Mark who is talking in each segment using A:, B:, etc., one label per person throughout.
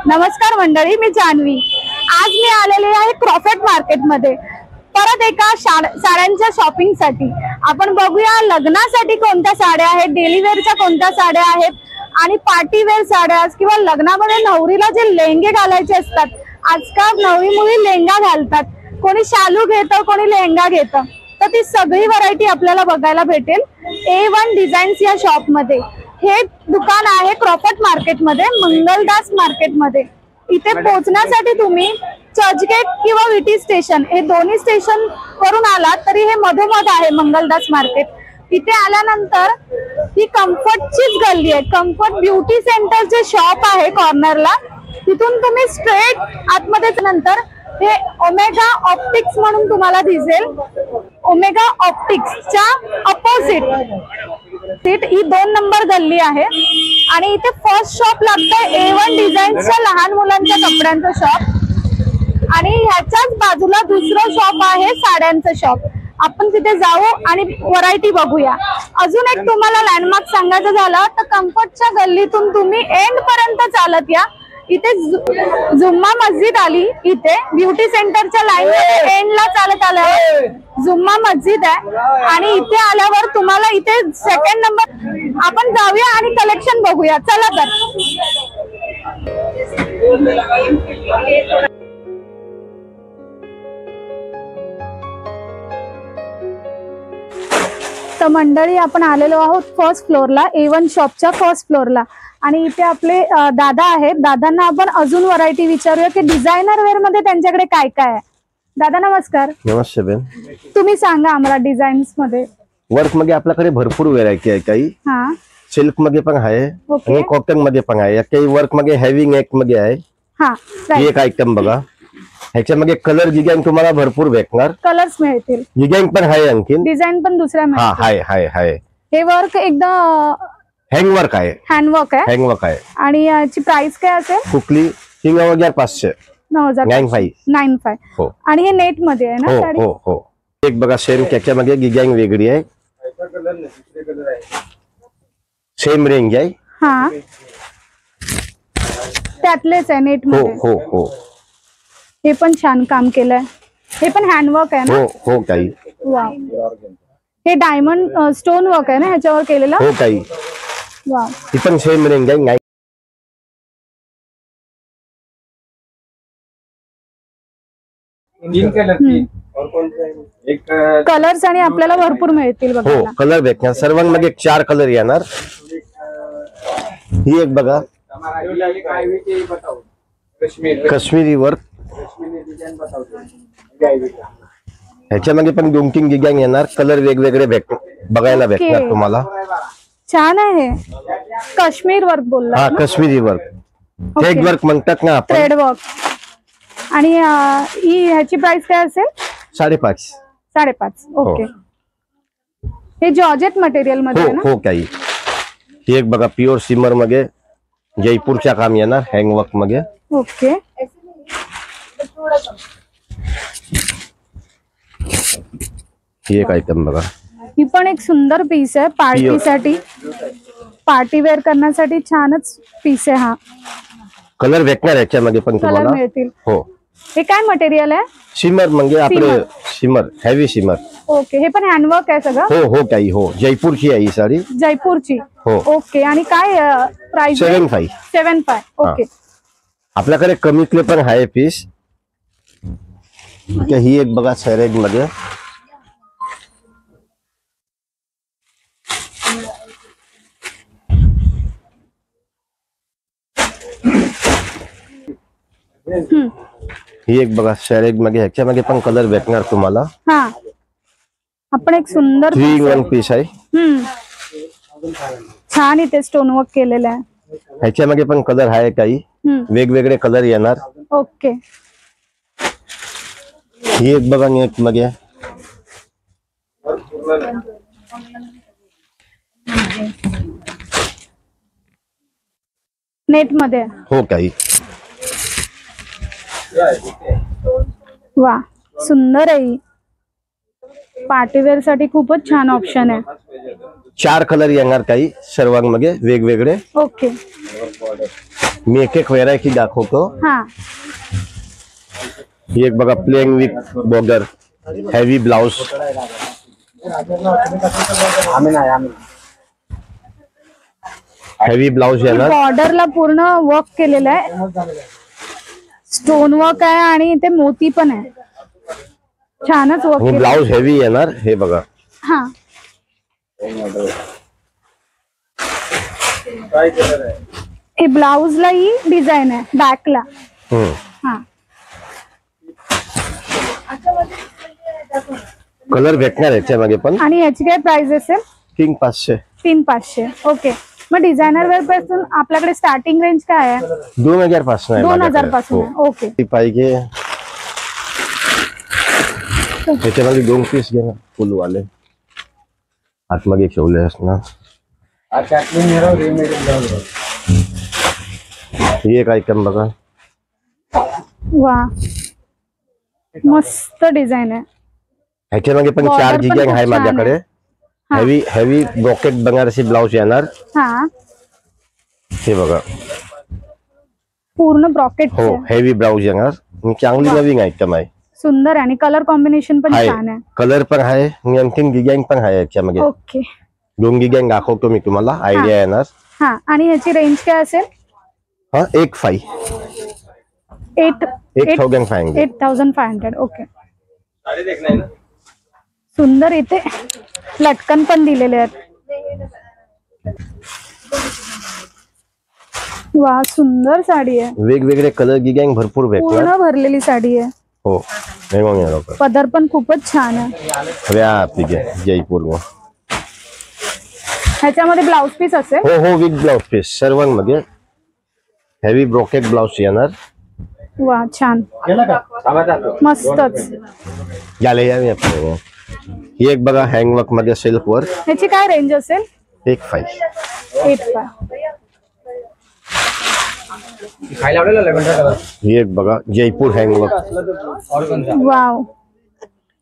A: नमस्कार मंडळी, मी जान्हवी। आज मी आलेले आहे क्रॉफर्ड मार्केटमध्ये परत एका साड्यांच्या शॉपिंग साठी। आपण बघूया लग्नासाठी कोणत्या साड्या आहेत, डेली वेअरच्या कोणत्या साड्या आहेत आणि पार्टी वेअर साड्या किंवा लग्नामध्ये नवरीला जे लेहंगे घालायचे असतात। आजकाल नवरी मुली लेहंगा घालतात, कोणी शालू घेतं, कोणी लेहंगा घेतं, तर ती सगळी व्हरायटी आपल्याला बघायला भेटेल A1 डिझाईन्स या शॉप मध्ये। हे दुकान आहे क्रॉफर्ड मार्केट मध्ये, मंगलदास मार्केट मध्ये। इथे पोहोचण्यासाठी तुम्ही चर्चगेट किंवा विटी स्टेशन हे दोन्ही स्टेशन वरून आलात तरी हे मधोमध आहे मंगलदास मार्केट। इथे आल्यानंतर ही कम्फर्टचीच गल्ली आहे, कम्फर्ट ब्युटी सेंटरचे शॉप आहे कॉर्नरला। तिथून तुम्ही स्ट्रेट आतमध्ये नंतर हे ओमेगा ऑप्टिक्स म्हणून तुम्हाला दिसेल। ओमेगा ऑप्टिक्सच्या अपोजिट ही 2 नंबर गल्ली आहे आणि इथे फर्स्ट शॉप लागतंय A1 डिझाईन्सच्या लहान मुलांच्या कपड्यांचं शॉप आणि ह्याच्याच बाजूला दुसरं शॉप आहे साड्यांचं शॉप। आपण तिथे जाऊ आणि व्हरायटी बघूया। अजून एक तुम्हाला लँडमार्क सांगायचं झालं तर कम्फर्टच्या गल्लीतून तुम्ही एंड पर्यंत चालत या। इथे जुम्मा मस्जिद आली, इथे ब्युटी सेंटरच्या लाईन एंडला चालत आल्यावर जुम्मा मस्जिद आहे आणि इथे आल्यावर तुम्हाला इथे सेकंड नंबर आपण जाऊया आणि कलेक्शन बघूया। चला तर मंडळी आपण आलेलो आहोत फर्स्ट फ्लोअरला, A1 शॉपच्या फर्स्ट फ्लोअरला आणि इथे आपले दादा आहेत। दादांना आपण अजून व्हरायटी विचारूया की डिझायनर वेअर मध्ये त्यांच्याकडे काय काय आहे। दादा नमस्कार।
B: नमस्ते बेन,
A: तुम्ही सांगा आम्हाला डिझाईन्स मध्ये।
B: वर्क मध्ये आपल्याकडे भरपूर व्हेरायटी आहे। काही सिल्क मध्ये पण आहे आणि कॉटन मध्ये पण आहे। काही वर्क मध्ये हेवी नेक मध्ये आहे। एक आयटम बघा, ह्याच्यामध्ये कलर डिझाईन तुम्हाला भरपूर भेटणार, कलर्स मिळतील, डिझाईन पण आहे, आणखी डिझाईन पण दुसऱ्या मिळतील। हाय हे वर्क एकदम हँडवर्क आहे, हँडवर्क आहे आणि याची प्राइस काय असेल? कुठली 3500 95 हो। आणि हे नेट मध्ये आहे ना साडी? हो। एक बघा सेम त्याच्यामध्ये डिझाईन वेगळी आहे, सेम रेंज आहे, त्यातलेच आहे नेट मध्ये। हो हे पण छान काम केलंय, हे पण हँडवर्क आहे ना? हो काही। वाव, हे डायमंड स्टोन वर्क आहे ना ह्याच्यावर केलेलं? हो काही। वाव, ही पण सेम रेंज आहे। कलर्स आणि आपल्याला भरपूर मिळतील बघा। हो कलर भेटणार, सर्वांमध्ये 4 कलर येणार। ही एक बघा काश्मीरी वर्क, ह्याच्यामध्ये पण 2-3 डिझाईन येणार, कलर वेगवेगळे बघायला भेटणार तुम्हाला। छान आहे, काश्मीर वर्क बोलला? हा काश्मीरी वर्क, थ्रेड वर्क म्हणतात ना आपण, थ्रेड वर्क। आणि ह्याची प्राइस काय असेल? 5.5 ओके। हे जॉर्जेट मटेरियल मध्ये ना? हो काही। ही एक बघा प्युअर सिमर मध्ये जयपूरच्या काम येणार, हँडवर्क मध्ये। ओके। ही एक आयटम बघा, ही पण एक सुंदर पीस आहे पार्टीसाठी, पार्टी वेअर करण्यासाठी छानच पीस आहे हा। कलर भेटणार याच्यामध्ये पण तुम्हाला, मिळतील। हो। हे काय मटेरियल आहे? शिमर म्हणजे आपले शिमर, हेवी शिमर। ओके, हे पण हँडवर्क आहे सगळं? हो काही। हो जयपूरची आहे ही साडी, जयपूरची। हो ओके। आणि काय प्राइस? 7.5 ओके। आपल्याकडे कमीतले पण आहे पीस। ही एक बघा सॅरेज मध्ये, ही एक बघा सॅरेज मध्ये, ह्याच्यामध्ये पण कलर भेटणार तुम्हाला। आपण एक सुंदर 3-in-1 पीस आहे, छान इथे स्टोन वर्क केलेलं आहे। ह्याच्यामध्ये पण कलर आहे, काही वेगवेगळे कलर येणार। ओके। ही एक बघा नेट मध्ये, नेट मध्ये हो काही। वा सुंदर आहे, पार्टीवेअर साठी खूपच छान ऑप्शन आहे। 4 कलर येणार काही सर्वांमध्ये वेगवेगळे। ओके। मी एक एक व्हेरायटी दाखवतो.
A: हा
B: ही एक बघा plain with border heavy blouse. Heavy blouse येणार.
A: बॉर्डरला पूर्ण वर्क केलेलं आहे, स्टोन वर्क आहे आणि इथे मोती पण आहे. छानच वर्क केलं.
B: ब्लाउज हेवी येणार. हे बघा.
A: हा हे ब्लाउजला ही डिझाईन आहे बॅकला. हा
B: कलर भेटणार याच्यामध्ये पण.
A: आणि याची काय प्राइस असेल?
B: 3500.
A: 3500. ओके. मग डिझायनर वेअर पासून आपल्याकडे स्टार्टिंग रेंज काय आहे?
B: 2000 पासून आहे.
A: 2000 पासून आहे. ओके.
B: ती पाहिजे त्याच्यामध्ये 2 पीस घे फुल वाले आतमध्ये ठेवले असणार. ही एक आयटम बघा.
A: वा मस्त डिझाईन आहे.
B: ह्याच्यामध्ये पण 4 डिझाईन आहे माझ्याकडे. Heavy heavy brocade Banarasi blouse येणार.
A: हा
B: हे बघा
A: पूर्ण ब्रॉकेट.
B: हो हेवी ब्लाउज येणार. चांगली नवीन आयटम आहे.
A: सुंदर आणि कलर कॉम्बिनेशन पण छान आहे.
B: कलर पण आहे आणि आणखीन डिझाईन पण आहे याच्यामध्ये.
A: ओके.
B: 2 डिझाईन दाखवतो मी तुम्हाला, आयडिया येणार.
A: हा आणि ह्याची रेंज काय असेल? 8500. ओके. सुंदर इथे लटकन पण दिलेले आहेत. वा सुंदर साडी आहे.
B: वेगवेगळे कलर डिझाईन भरपूर भेटतात.
A: पूर्ण भरलेली साडी आहे.
B: हो
A: पदर पण खूपच छान आहे.
B: जयपूर.
A: ह्याच्यामध्ये ब्लाउज पीस असेल?
B: हो हो विथ ब्लाउज पीस सर्वांमध्ये हेवी ब्रॉकेट ब्लाउज येणार.
A: वा छान मस्तच.
B: ही एक बघा हँडवर्क मध्ये सिल्क वर.
A: ह्याची काय रेंज असेल?
B: 8500. ही एक बघा जयपूर हँडवर्क.
A: वाव.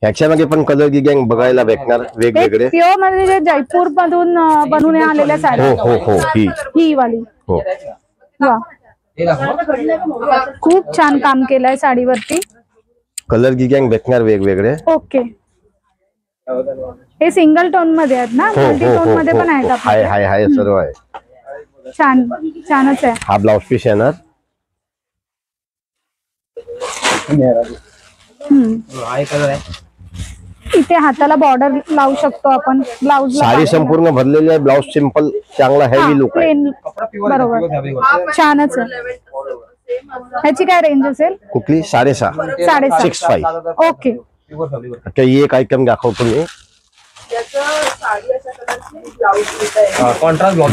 B: ह्याच्यामध्ये पण कलर डिझाईन बघायला भेटणार वेगवेगळे.
A: प्युअर म्हणजे जयपूर मधून बनवून आलेल्या साड्या.
B: हो हो हो
A: ही वाली.
B: हो.
A: वा खूप छान काम केलंय साडीवरती.
B: कलर डिझाईन भेटणार वेगवेगळे.
A: ओके. हे सिंगल टोन मध्ये आहेत ना? मल्टी टोन मध्ये पण आहेत आपल्याकडे?
B: हाय सर्व आहे.
A: छान छानच आहे.
B: हा ब्लाउज पीस येणार.
A: इथे हाताला बॉर्डर लावू शकतो आपण. ब्लाउज
B: साडी संपूर्ण भरलेली आहे. ब्लाउज सिंपल चांगला हेवी लुक आहे.
A: बरोबर छानच आहे. ह्याची काय रेंज असेल?
B: कुठली? 6.5. 65.
A: ओके.
B: ही एक आयटम दाखवतो मी.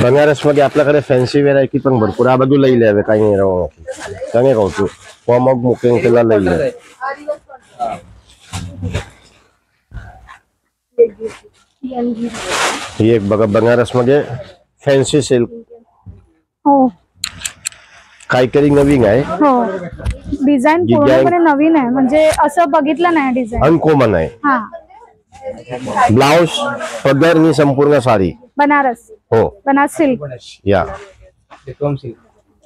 B: बनारस मध्ये आपल्याकडे फॅन्सी व्हेरायटी पण भरपूर. आ बाजू लई लिहावे काही नाही राहू चांगले कहतो. मग मुकिंग केला लई लिहावे. ही एक बघा बनारस मध्ये फॅन्सी सिल्क.
A: हो
B: काहीतरी नवीन आहे.
A: हो डिझाईन पूर्णपणे नवीन आहे. म्हणजे असं बघितलं नाही डिझाईन.
B: अनकॉमन आहे.
A: हा
B: ब्लाउज पदर नि संपूर्ण साडी
A: बनारस.
B: हो
A: बनारस सिल्क.
B: या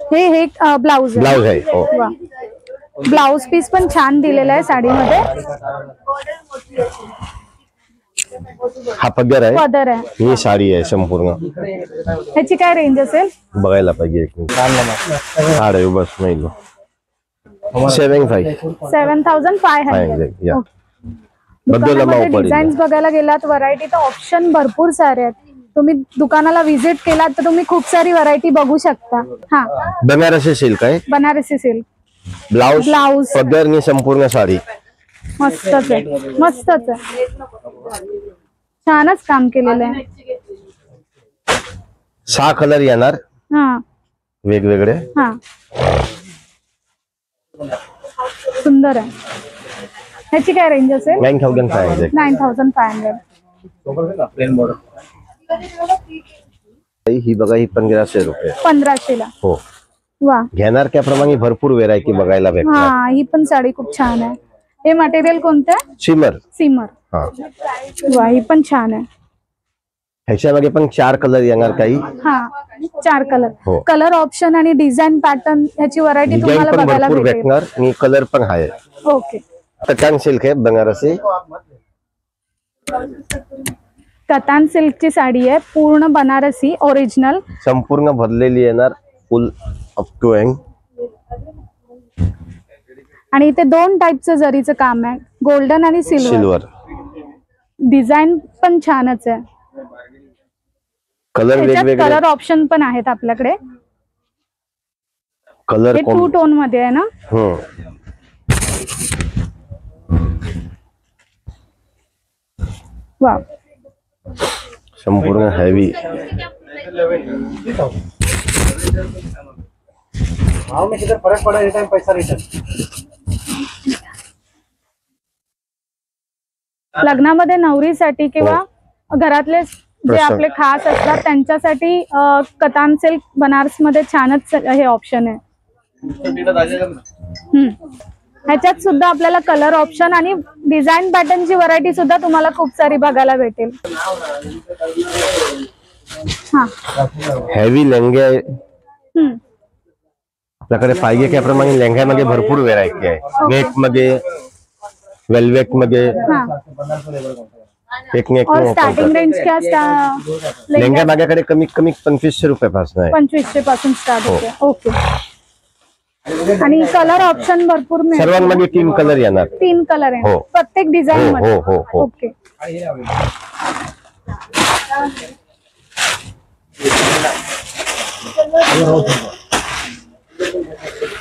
A: हे ब्लाउज
B: आहे. हो
A: ब्लाउज पीस पण छान दिलेला आहे साडीमध्ये.
B: हा पदर आहे.
A: पदर आहे.
B: ही साडी आहे संपूर्ण.
A: ह्याची काय रेंज असेल?
B: बघायला पाहिजे. बस नाही
A: 7500. डिझाईन्स बघायला गेलात, व्हरायटी तर ऑप्शन भरपूर सारे आहेत. तुम्ही दुकानाला व्हिजिट केलात तर तुम्ही खूप सारी व्हरायटी बघू शकता. हा
B: बनारसी सिल्क आहे.
A: बनारसी सिल्क.
B: ब्लाउज पदर नि संपूर्ण साडी.
A: मस्तच आहे. मस्तच आहे. छानच काम केलेलं आहे.
B: 6 कलर येणार
A: हा
B: वेगवेगळे.
A: हा सुंदर आहे. ह्याची काय रेंज असेल?
B: 9500.
A: 9500.
B: ही बघा ही 1500 रुपये.
A: 1500 ला.
B: हो
A: वा
B: घेणार त्याप्रमाणे भरपूर व्हेरायटी बघायला भेटणार.
A: हा ही पण साडी खूप छान आहे. हे मटेरियल कोणतं?
B: सिमर.
A: सिमर.
B: हा
A: वा ही पण छान आहे.
B: ह्याच्यामध्ये पण 4 कलर येणार काही.
A: हा 4 कलर.
B: हो.
A: कलर ऑप्शन आणि डिझाईन पॅटर्न ह्याची व्हरायटी
B: डिझाईन
A: तुम्हाला
B: पण
A: बघायला
B: भरपूर
A: भेटेल.
B: भेटणार आणि कलर पण आहे.
A: ओके.
B: कतान सिल्क आहे बनारसी.
A: कतान सिल्कची साडी आहे, पूर्ण बनारसी ओरिजिनल,
B: संपूर्ण भरलेली येणार, फुल अप टू एंड.
A: आणि इथे 2 टाईपचं जरीचं काम आहे, गोल्डन आणि सिल्वर. डिझाईन पण छानच आहे.
B: कलर वेगवेगळे,
A: कलर ऑप्शन पण आहेत आपल्याकडे.
B: कलर
A: 2 टोन मध्ये आहे ना. वाव,
B: संपूर्ण हेवी.
A: लग्नामध्ये नवरीसाठी किंवा घरातले जे आपले खास असतात त्यांच्यासाठी कतान सिल्क बनारस मध्ये छानच हे ऑप्शन आहे. ह्याच्यात सुद्धा आपल्याला कलर ऑप्शन आणि डिझाईन पॅटर्नची व्हरायटी सुद्धा तुम्हाला खूप सारी बघायला भेटेल. हा,
B: हेवी लेंगे आहे आपल्याकडे. पाहिजे त्याप्रमाणे लेंग्यामध्ये भरपूर व्हेरायटी आहे. नेट मध्ये, वेल्वेट मध्ये,
A: और स्टार्टिंग रेंज क्या
B: लेंगा माझ्याकडे कमीत कमी 2500 रुपयापासून आहे.
A: 2500 पासून स्टार्ट होते. ओके. आणि कलर ऑप्शन भरपूर मिळतात.
B: सर्वांमध्ये 3 कलर येणार.
A: 3 कलर आहे प्रत्येक डिझाईन मध्ये. ओके.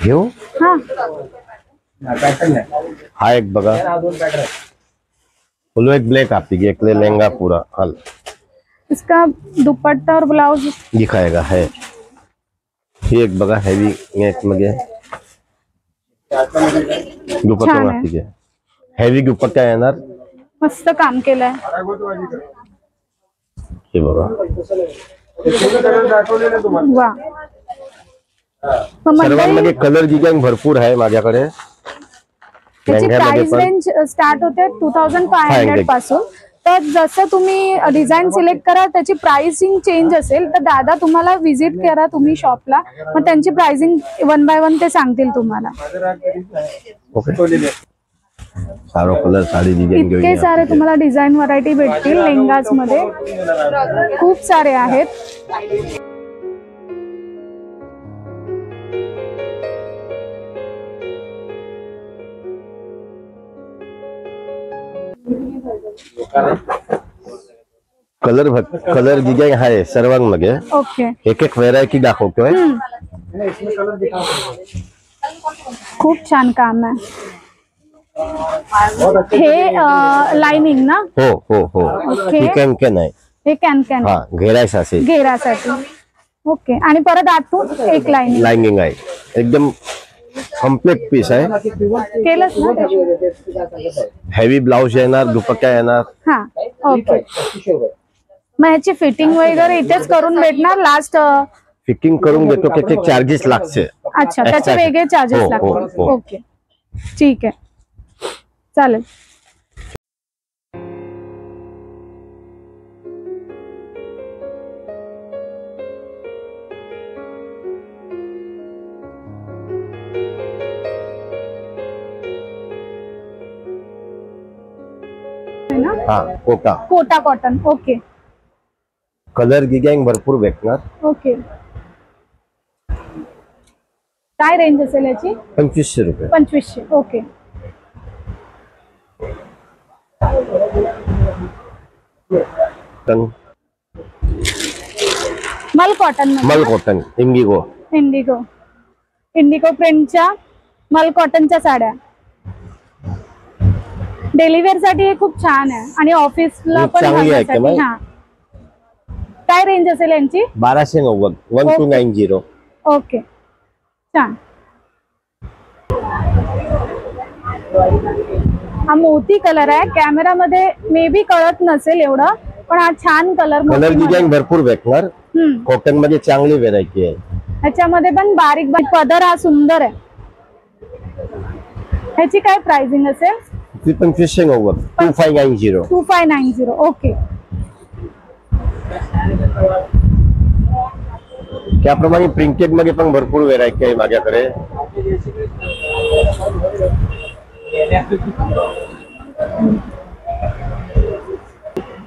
B: घेऊ.
A: हा,
B: हा एक बघा, फुल एक ब्लैक आपकी एक लहंगा पूरा हल.
A: इसका दुपट्टा और ब्लाउज
B: दिखाएगा है. ही एक बघा हेवी नेट मध्ये दुपट्टा मागती आहे. हेवी दुपट्टा येणार,
A: मस्त काम केलंय.
B: हे बघा.
A: वा,
B: सर्वांमध्ये कलर डिझाईन भरपूर आहे माझ्याकडे.
A: त्याची प्राइस रेंज स्टार्ट होते 2500 पासून. तर जसं तुम्ही डिझाईन सिलेक्ट करा त्याची प्राइसिंग चेंज असेल तर दादा तुम्हाला विजिट करा तुम्ही शॉपला, मग त्यांची प्राइसिंग 1 बाय 1 ते सांगतील तुम्हाला.
B: सारो कलर साडी डिझाईन
A: इतके सारे तुम्हाला डिझाईन व्हरायटी भेटतील. लेंगाज मध्ये खूप सारे आहेत.
B: कलर डिझाईन आहे सर्वांमध्ये.
A: ओके.
B: एक एक व्हेरायटी दाखवतोय.
A: खूप छान काम आहे. हे लाइनिंग ना.
B: हो.
A: ओके.
B: कॅन आहे.
A: हे कॅन
B: हा, घेरासाठी.
A: ओके. आणि परत आतून एक
B: लाइनिंग आहे. एकदम कम्प्लीट पीस आहे.
A: केलंच ना.
B: हेवी ब्लाउज येणार, दुपट्टा येणार.
A: हा, ओके. मग ह्याची फिटिंग वगैरे इथेच करून भेटणार. लास्ट
B: फिटिंग करून घेतो त्याचे चार्जेस लागते.
A: अच्छा, त्याचे वेगळे चार्जेस लागतील. ओके, ठीक आहे, चालेल.
B: हा,
A: Kota cotton. Okay.
B: Colour design भरपूर भेटणार.
A: ओके. काय रेंज असेल याची?
B: 2500 रुपये.
A: 2500. ओके. मल कॉटन. इंडिगो प्रिंटच्या मल कॉटनच्या साड्या डेली वेअर साठी हे खूप छान आहे आणि ऑफिसला पण घालण्यासाठी. हा, काय रेंज असेल यांची?
B: 1290. 1290.
A: ओके, छान. हा मोती कलर आहे. कॅमेरामध्ये मे बी कळत नसेल एवढं, पण हा छान कलर
B: डिझाईन भरपूर भेटणार. कॉटन मध्ये चांगली व्हेरायटी आहे.
A: ह्याच्यामध्ये पण बारीक बारीक पदर हा सुंदर आहे. ह्याची काय प्राइसिंग असेल?
B: 2590. 2590.
A: ओके.
B: त्याप्रमाणे प्रिंटेड मध्ये पण भरपूर व्हेरायटी आहे माझ्याकडे.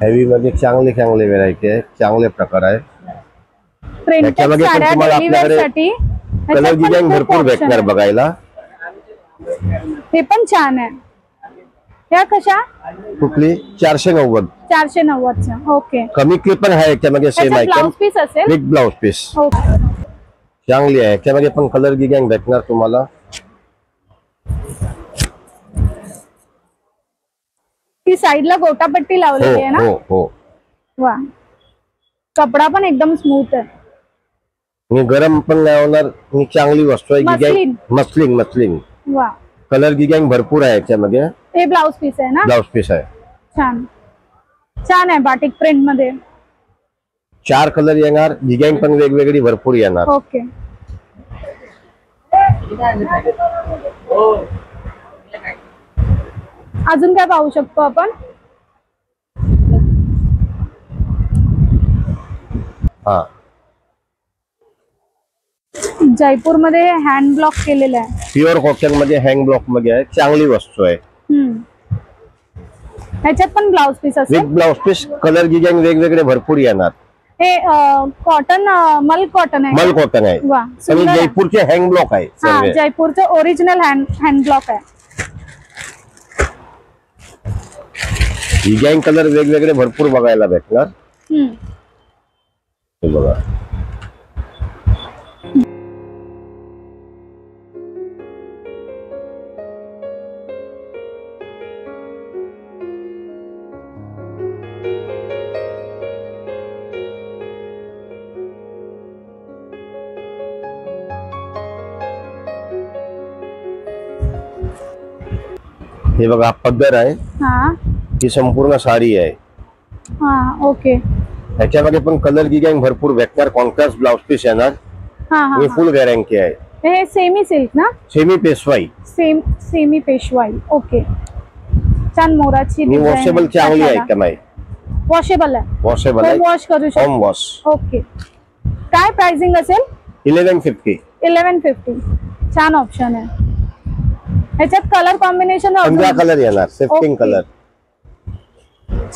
B: हेवी मध्ये चांगले चांगले व्हेरायटी आहे, चांगले प्रकार आहे. त्याच्यामध्ये पण तुम्हाला आपल्याकडे कलर डिझाईन भरपूर भेटणार बघायला.
A: हे पण छान आहे. ह्या कशा?
B: कुठली? 490.
A: 490. ओके.
B: कमी क्लिप पण आहे याच्यामध्ये. Same item.
A: ब्लाउज पीस असेल.
B: With blouse piece.
A: ओके.
B: चांगली आहे. याच्यामध्ये पण कलर डिझाईन भेटणार तुम्हाला.
A: ती साइडला गोटापट्टी लावलेली आहे ना?
B: हो हो.
A: वा. कपडा पण एकदम स्मूथ आहे.
B: आणि गरम पण नाही होणार. आणि चांगली वस्तू आहे. Design muslin muslin.
A: वा.
B: कलर डिझाईन भरपूर आहे याच्यामध्ये.
A: हे ब्लाउज पीस आहे ना?
B: ब्लाउज पीस आहे.
A: छान छान आहे. बाटिक प्रिंट मध्ये
B: 4 कलर येणार. डिझाईन पण वेगवेगळी भरपूर येणार.
A: ओके. अजून काय पाहू शकतो आपण?
B: हा.
A: जयपूर मध्ये हँड ब्लॉक केलेला आहे.
B: प्युअर कॉटन मध्ये हँड ब्लॉक मध्ये आहे. चांगली वस्तू आहे.
A: ह्याच्यात पण ब्लाउज पीस असेल.
B: With blouse piece. Colour design वेगवेगळे भरपूर येणार.
A: हे कॉटन मल कॉटन आहे.
B: मल कॉटन आहे.
A: वा.
B: आणि जयपूरचे हँड ब्लॉक आहे.
A: हा, जयपूरचे ओरिजिनल हँड ब्लॉक आहे.
B: डिझाईन कलर वेगवेगळे भरपूर बघायला भेटणार. हे बघा. हे बघा पदर आहे.
A: हा.
B: ही संपूर्ण साडी आहे.
A: हा. ओके.
B: ह्याच्यामध्ये पण कलर डिझाईन भरपूर भेटणार. कॉन्ट्रास्ट ब्लाउज पीस येणार. ही फुल गॅरंटी आहे.
A: हे सेमी सिल्क ना?
B: सेमी पेशवाई.
A: सेमी पेशवाई. ओके. छान मोराची
B: वॉशेबल चांगली आयटम आहे.
A: वॉशेबल आहे.
B: वॉशेबल आहे.
A: वॉश करू शकतो.
B: Home wash.
A: ओके. काय प्राइसिंग असेल?
B: 1150.
A: 1150. छान ऑप्शन आहे. ह्याच्यात कलर कॉम्बिनेशन
B: 15 कलर येणार. 15 कलर.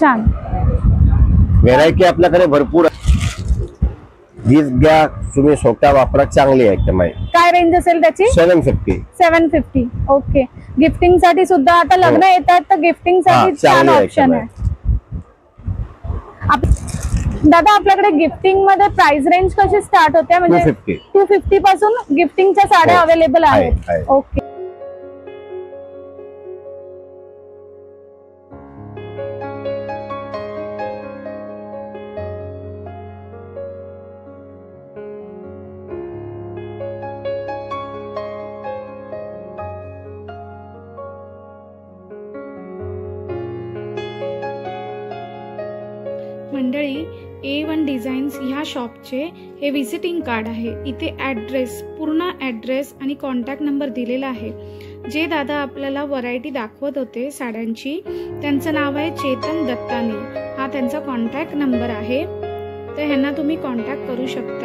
A: छान.
B: व्हेरायटी आपल्याकडे भरपूर आहे. हीच घ्या तुम्ही, स्वतः वापरा. चांगली आयटम आहे.
A: काय रेंज असेल त्याची?
B: 750.
A: 750. ओके. गिफ्टिंग साठी सुद्धा आता लग्न येतात तर गिफ्टिंग साठी छान ऑप्शन आहे. दादा आपल्याकडे गिफ्टिंग मध्ये प्राइस रेंज कशी स्टार्ट होते? म्हणजे 250 पासून गिफ्टिंगच्या साड्या अवेलेबल आहेत. ओके.
C: मंडळी, A1 डिझाईन्स ह्या शॉपचे हे विजिटिंग कार्ड आहे. इथे ॲड्रेस, पूर्ण ॲड्रेस आणि कॉन्टॅक्ट नंबर दिलेला आहे. जे दादा आपल्याला व्हरायटी दाखवत होते साड्यांची, त्यांचं नाव आहे चेतन दत्ताने. हा त्यांचा कॉन्टॅक्ट नंबर आहे. तर ह्यांना तुम्ही कॉन्टॅक्ट करू शकता.